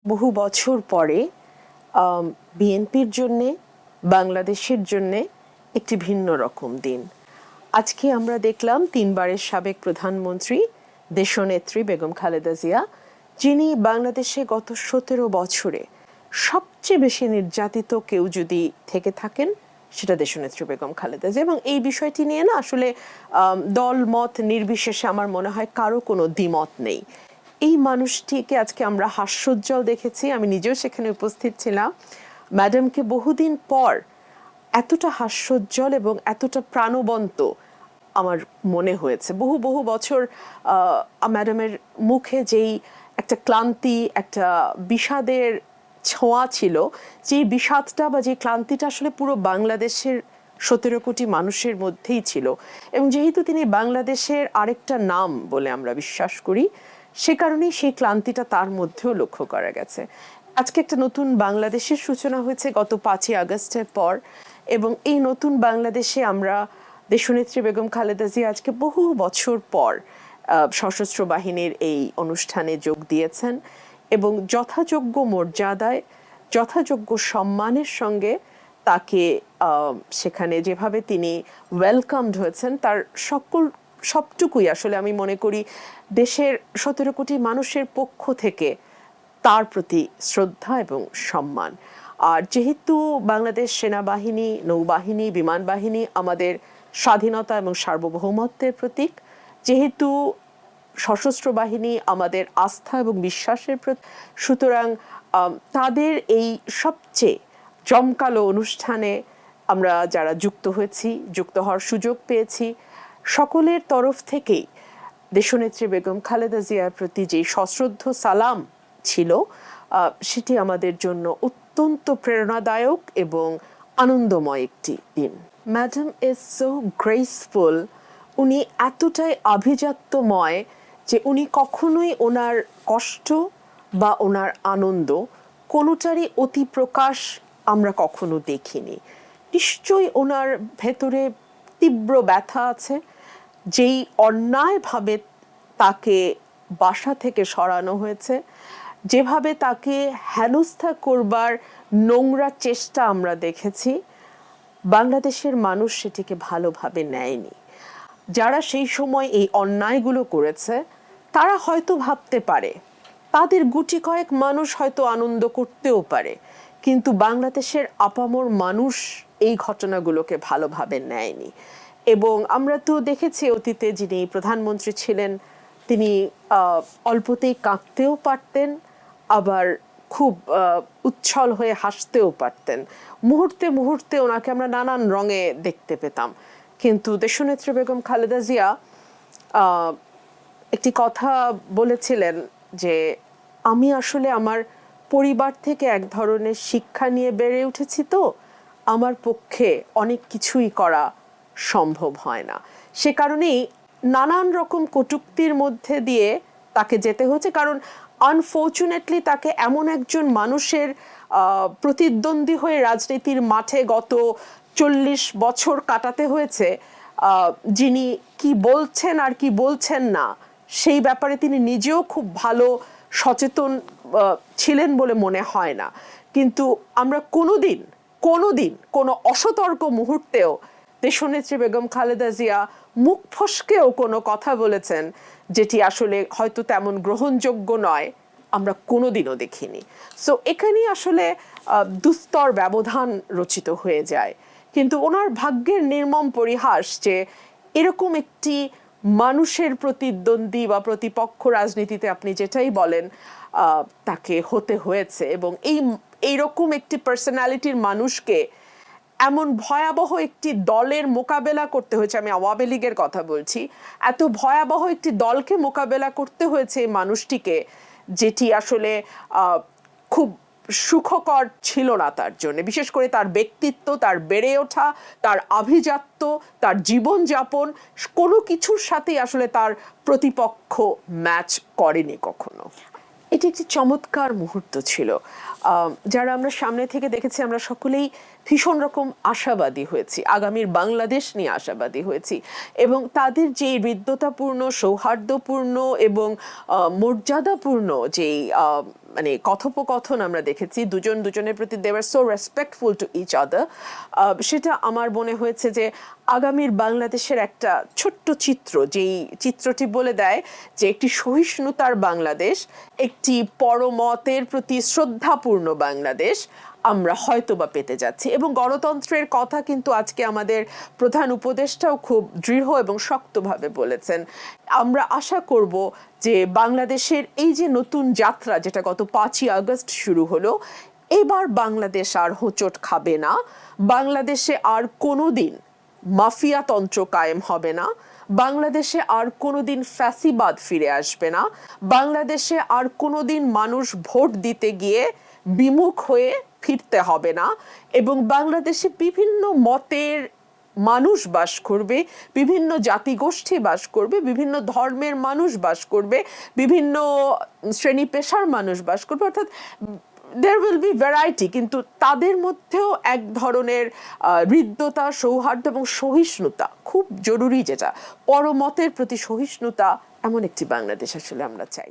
বহু বছর পরে বিএনপির জন্যে, বাংলাদেশের জন্যে একটি ভিন্ন রকম দিন। আজকে আমরা দেখলাম 3 বারের সাবেক প্রধানমন্ত্রী দেশনেত্রী বেগম খালেদা জিয়া, যিনি বাংলাদেশে গত 17 বছরে সবচেয়ে বেশি নির্যাতিত কেউ যদি থেকে থাকেন সেটা দেশনেত্রী বেগম খালেদা জিয়া। এবং এই বিষয়টি নিয়ে না আসলে দল মত নির্বিশেষে আমার মনে হয় কারো কোনো দ্বিমত নেই। এই মানুষটিকে আজকে আমরা হাস্যোজ্জ্বল দেখেছি, আমি নিজেও সেখানে উপস্থিত ছিলাম। ম্যাডামকে বহুদিন পর এতটা হাস্যোজ্জ্বল এবং এতটা প্রাণবন্ত আমার মনে হয়েছে। বহু বহু বছর ম্যাডামের মুখে যেই একটা ক্লান্তি, একটা বিষাদের ছোঁয়া ছিল, যেই বিষাদটা বা যে ক্লান্তিটা আসলে পুরো বাংলাদেশের 17 কোটি মানুষের মধ্যেই ছিল। এবং যেহেতু তিনি বাংলাদেশের আরেকটা নাম বলে আমরা বিশ্বাস করি, সে কারণেই সেই ক্লান্তিটা তার মধ্যেও লক্ষ্য করা গেছে। আজকে একটা নতুন বাংলাদেশের সূচনা হয়েছে গত 5ই আগস্টের পর, এবং এই নতুন বাংলাদেশে আমরা দেশনেত্রী বেগম খালেদা জিয়া আজকে বহু বছর পর সশস্ত্র বাহিনীর এই অনুষ্ঠানে যোগ দিয়েছেন এবং যথাযোগ্য মর্যাদায়, যথাযোগ্য সম্মানের সঙ্গে তাকে সেখানে যেভাবে তিনি ওয়েলকামড হয়েছেন, তার সবটুকুই আসলে আমি মনে করি দেশের 17 কোটি মানুষের পক্ষ থেকে তার প্রতি শ্রদ্ধা এবং সম্মান। আর যেহেতু বাংলাদেশ সেনাবাহিনী, নৌবাহিনী, বিমান বাহিনী আমাদের স্বাধীনতা এবং সার্বভৌমত্বের প্রতীক, যেহেতু সশস্ত্র বাহিনী আমাদের আস্থা এবং বিশ্বাসের প্রতীক, সুতরাং তাদের এই সবচেয়ে জমকালো অনুষ্ঠানে আমরা যারা যুক্ত হয়েছি, যুক্ত হওয়ার সুযোগ পেয়েছি, সকলের তরফ থেকেই দেশনেত্রী বেগম খালেদা জিয়ার প্রতি যে সশ্রদ্ধ সালাম ছিল, সেটি আমাদের জন্য অত্যন্ত প্রেরণাদায়ক এবং আনন্দময় একটি দিন। ম্যাডাম ইজ সো গ্রেসফুল, উনি এতটাই আভিজাত্যময় যে উনি কখনোই ওনার কষ্ট বা ওনার আনন্দ কোনোটারই অতি প্রকাশ আমরা কখনো দেখিনি। নিশ্চয়ই ওনার ভেতরে তীব্র ব্যথা আছে, যেই অন্যায়ভাবে তাকে বাসা থেকে সরানো হয়েছে, যেভাবে তাকে হেনস্থা করবার নোংরা চেষ্টা আমরা দেখেছি, বাংলাদেশের মানুষ সেটিকে ভালোভাবে নেয়নি। যারা সেই সময় এই অন্যায়গুলো করেছে তারা হয়তো ভাবতে পারে, তাদের গুটি কয়েক মানুষ হয়তো আনন্দ করতেও পারে, কিন্তু বাংলাদেশের আপামর মানুষ এই ঘটনাগুলোকে ভালোভাবে নেয়নি। এবং আমরা তো দেখেছি অতীতে যিনি প্রধানমন্ত্রী ছিলেন তিনি অল্পতেই কাঁদতেও পারতেন, আবার খুব উচ্ছল হয়ে হাসতেও পারতেন। মুহূর্তে মুহূর্তে ওনাকে আমরা নানান রঙে দেখতে পেতাম। কিন্তু দেশনেত্রী বেগম খালেদা জিয়া একটি কথা বলেছিলেন যে আমি আসলে আমার পরিবার থেকে এক ধরনের শিক্ষা নিয়ে বেড়ে উঠেছি, তো আমার পক্ষে অনেক কিছুই করা সম্ভব হয় না। সে কারণেই নানান রকম কটূক্তির মধ্যে দিয়ে তাকে যেতে হয়েছে, কারণ আনফর্চুনেটলি তাকে এমন একজন মানুষের প্রতিদ্বন্দ্বী হয়ে রাজনীতির মাঠে গত 40 বছর কাটাতে হয়েছে, যিনি কি বলছেন আর কি বলছেন না সেই ব্যাপারে তিনি নিজেও খুব ভালো সচেতন ছিলেন বলে মনে হয় না। কিন্তু আমরা কোনোদিন কোনো অসতর্ক মুহূর্তেও দেশনেত্রী বেগম খালেদা জিয়া মুখ ফসকেও কোনো কথা বলেছেন যেটি আসলে হয়তো তেমন গ্রহণযোগ্য নয়, আমরা কোনোদিনও দেখিনি। সো এখানেই আসলে দুস্তর ব্যবধান রচিত হয়ে যায়। কিন্তু ওনার ভাগ্যের নির্মম পরিহাস যে এরকম একটি মানুষের প্রতিদ্বন্দ্বী বা প্রতিপক্ষ, রাজনীতিতে আপনি যেটাই বলেন, তাকে হতে হয়েছে। এবং এইরকম একটি পার্সোনালিটির মানুষকে এমন ভয়াবহ একটি দলের মোকাবেলা করতে হয়েছে, আমি আওয়ামী লীগের কথা বলছি, এত ভয়াবহ একটি দলকে মোকাবেলা করতে হয়েছে এই মানুষটিকে, যেটি আসলে খুব সুখকর ছিল না তার জন্য। বিশেষ করে তার ব্যক্তিত্ব, তার বেড়ে ওঠা, তার আভিজাত্য, তার জীবনযাপন, কোনো কিছুর সাথেই আসলে তার প্রতিপক্ষ ম্যাচ করেনি কখনো। এটি একটি চমৎকার মুহূর্ত ছিল। যারা আমরা সামনে থেকে দেখেছি আমরা সকলেই ভীষণ রকম আশাবাদী হয়েছি, আগামীর বাংলাদেশ নিয়ে আশাবাদী হয়েছি। এবং তাদের যে হৃদ্যতাপূর্ণ, সৌহার্দ্যপূর্ণ এবং মর্যাদাপূর্ণ যেই মানে কথোপকথন আমরা দেখেছি, দুজন দুজনের প্রতি they were so respectful to each other, সেটা আমার মনে হয়েছে যে আগামীর বাংলাদেশের একটা ছোট্ট চিত্র, যেই চিত্রটি বলে দেয় যে একটি সহিষ্ণুতার বাংলাদেশ, একটি পরমতের প্রতি শ্রদ্ধাপূর্ণ বাংলাদেশ আমরা হয়তোবা পেতে যাচ্ছি। এবং গণতন্ত্রের কথা কিন্তু আজকে আমাদের প্রধান উপদেষ্টাও খুব দৃঢ় এবং শক্তভাবে বলেছেন। আমরা আশা করব যে বাংলাদেশের এই যে নতুন যাত্রা, যেটা গত 5ই আগস্ট শুরু হলো, এবার বাংলাদেশ আর হোঁচট খাবে না, বাংলাদেশে আর কোনোদিন মাফিয়াতন্ত্র কায়েম হবে না, বাংলাদেশে আর কোনোদিন ফ্যাসিবাদ ফিরে আসবে না, বাংলাদেশে আর কোনোদিন মানুষ ভোট দিতে গিয়ে বিমুখ হয়ে ফিরতে হবে না, এবং বাংলাদেশে বিভিন্ন মতের মানুষ বাস করবে, বিভিন্ন জাতিগোষ্ঠী বাস করবে, বিভিন্ন ধর্মের মানুষ বাস করবে, বিভিন্ন শ্রেণী পেশার মানুষ বাস করবে, অর্থাৎ there will be variety, কিন্তু তাদের মধ্যেও এক ধরনের হৃদ্যতা, সৌহার্দ্য এবং সহিষ্ণুতা খুব জরুরি, যেটা পরমতের প্রতি সহিষ্ণুতা, এমন একটি বাংলাদেশ আসলে আমরা চাই।